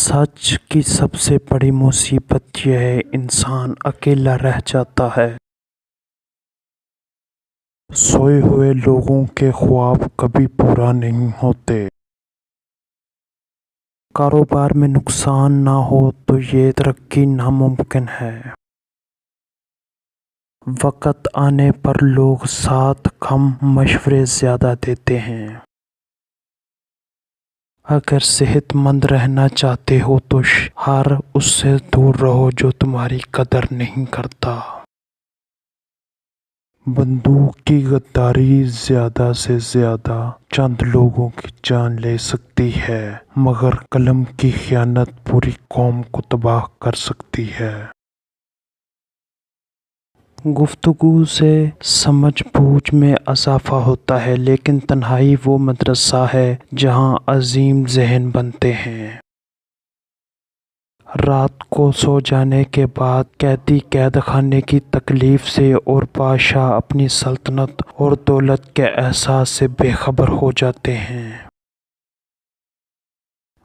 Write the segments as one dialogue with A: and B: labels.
A: سچ کی سب سے بڑی مصیبت یہ ہے انسان اکیلا رہ جاتا ہے۔ سوئے ہوئے لوگوں کے خواب کبھی پورا نہیں ہوتے۔ کاروبار میں نقصان نہ ہو تو یہ ترقی ناممکن ہے۔ وقت آنے پر لوگ ساتھ کم مشورے زیادہ دیتے ہیں۔ اگر صحت مند رہنا چاہتے ہو تو ہر اس سے دور رہو جو تمہاری قدر نہیں کرتا۔ بندوق کی غداری زیادہ سے زیادہ چند لوگوں کی جان لے سکتی ہے، مگر قلم کی خیانت پوری قوم کو تباہ کر سکتی ہے۔ گفتگو سے سمجھ بوجھ میں اضافہ ہوتا ہے، لیکن تنہائی وہ مدرسہ ہے جہاں عظیم ذہن بنتے ہیں۔ رات کو سو جانے کے بعد قیدی قید خانے کی تکلیف سے اور بادشاہ اپنی سلطنت اور دولت کے احساس سے بے خبر ہو جاتے ہیں۔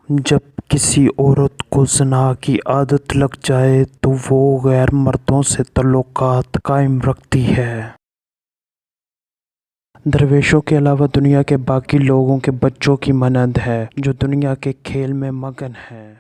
A: جب کسی عورت کو زنا کی عادت لگ جائے تو وہ غیر مردوں سے تعلقات قائم رکھتی ہے۔ درویشوں کے علاوہ دنیا کے باقی لوگوں کے بچوں کی مانند ہے جو دنیا کے کھیل میں مگن ہیں۔